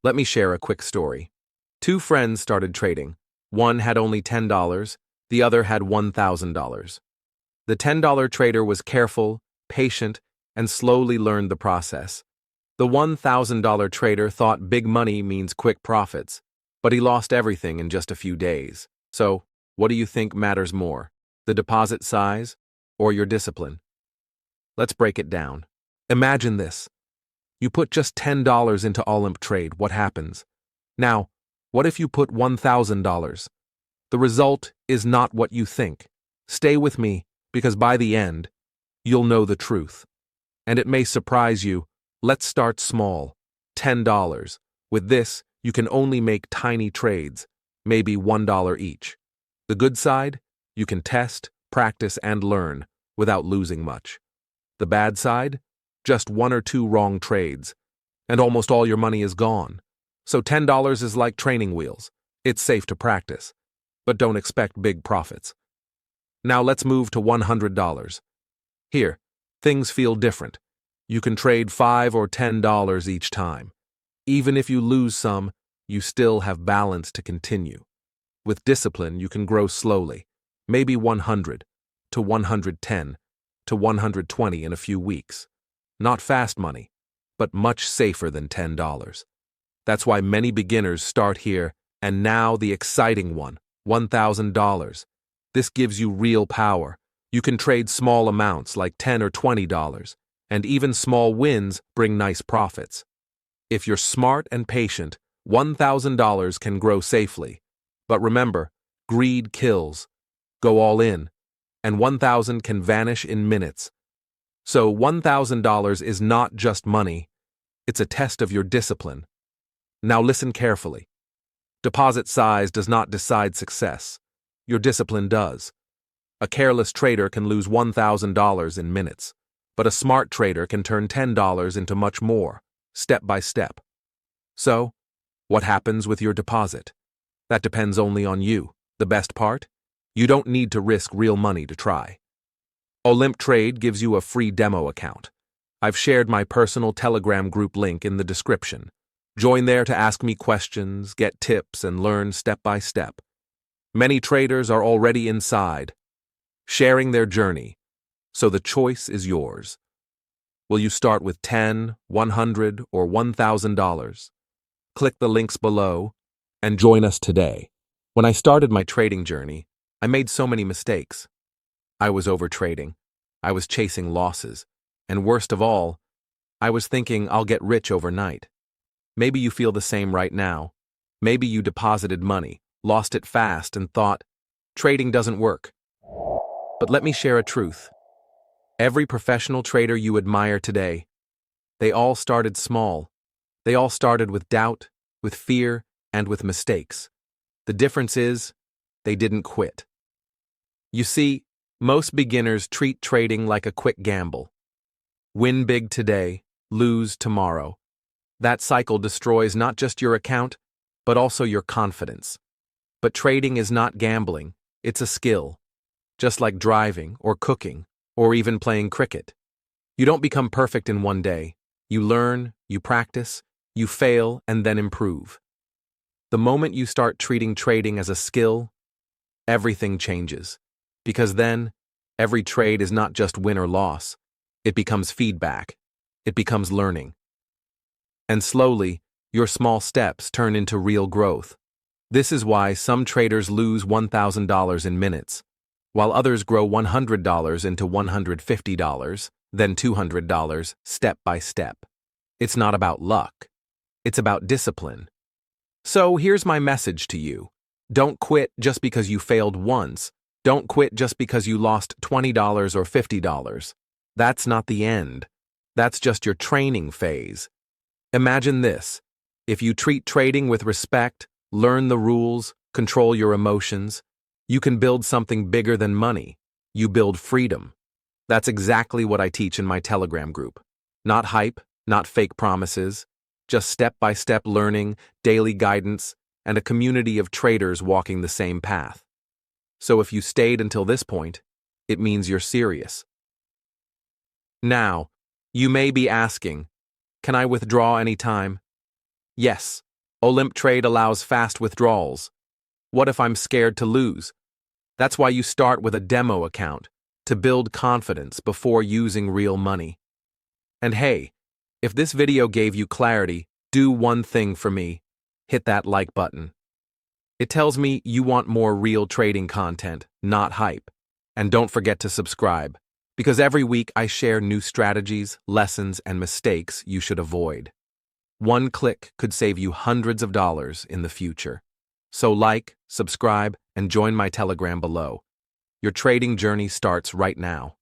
Let me share a quick story. Two friends started trading. One had only $10, the other had $1,000. The $10 trader was careful, patient, and slowly learned the process. The $1,000 trader thought big money means quick profits, but he lost everything in just a few days. So, what do you think matters more, the deposit size or your discipline? Let's break it down. Imagine this. You put just $10 into Olymp Trade, what happens? Now, what if you put $1,000? The result is not what you think. Stay with me, because by the end, you'll know the truth. And it may surprise you. Let's start small. $10. With this, you can only make tiny trades, maybe $1 each. The good side? You can test, practice, and learn without losing much. The bad side? Just one or two wrong trades, and almost all your money is gone. So $10 is like training wheels. It's safe to practice, but don't expect big profits. Now let's move to $100. Here, things feel different. You can trade $5 or $10 each time. Even if you lose some, you still have balance to continue. With discipline, you can grow slowly, maybe 100 to 110 to 120 in a few weeks. Not fast money, but much safer than $10. That's why many beginners start here, and now the exciting one, $1,000. This gives you real power. You can trade small amounts like $10 or $20, and even small wins bring nice profits. If you're smart and patient, $1,000 can grow safely. But remember, greed kills. Go all in, and $1,000 can vanish in minutes. So $1,000 is not just money, it's a test of your discipline. Now listen carefully. Deposit size does not decide success. Your discipline does. A careless trader can lose $1,000 in minutes, but a smart trader can turn $10 into much more, step by step. So, what happens with your deposit? That depends only on you. The best part? You don't need to risk real money to try. Olymp Trade gives you a free demo account. I've shared my personal Telegram group link in the description. Join there to ask me questions, get tips, and learn step by step. Many traders are already inside, sharing their journey, so the choice is yours. Will you start with $10, $100, or $1,000? Click the links below and join us today. When I started my trading journey, I made so many mistakes. I was overtrading, I was chasing losses, and worst of all, I was thinking I'll get rich overnight. Maybe you feel the same right now. Maybe you deposited money, lost it fast, and thought, trading doesn't work. But let me share a truth. Every professional trader you admire today, they all started small. They all started with doubt, with fear, and with mistakes. The difference is, they didn't quit. You see, most beginners treat trading like a quick gamble. Win big today, lose tomorrow. That cycle destroys not just your account, but also your confidence. But trading is not gambling, it's a skill. Just like driving or cooking or even playing cricket. You don't become perfect in one day. You learn, you practice, you fail, and then improve. The moment you start treating trading as a skill, everything changes. Because then, every trade is not just win or loss. It becomes feedback. It becomes learning. And slowly, your small steps turn into real growth. This is why some traders lose $1,000 in minutes, while others grow $100 into $150, then $200, step by step. It's not about luck. It's about discipline. So here's my message to you. Don't quit just because you failed once. Don't quit just because you lost $20 or $50. That's not the end. That's just your training phase. Imagine this. If you treat trading with respect, learn the rules, control your emotions, you can build something bigger than money. You build freedom. That's exactly what I teach in my Telegram group. Not hype, not fake promises, just step-by-step learning, daily guidance, and a community of traders walking the same path. So if you stayed until this point, it means you're serious. Now, you may be asking, can I withdraw anytime? Yes, Olymp Trade allows fast withdrawals. What if I'm scared to lose? That's why you start with a demo account, to build confidence before using real money. And hey, if this video gave you clarity, do one thing for me. Hit that like button. It tells me you want more real trading content, not hype. And don't forget to subscribe, because every week I share new strategies, lessons, and mistakes you should avoid. One click could save you hundreds of dollars in the future. So like, subscribe, and join my Telegram below. Your trading journey starts right now.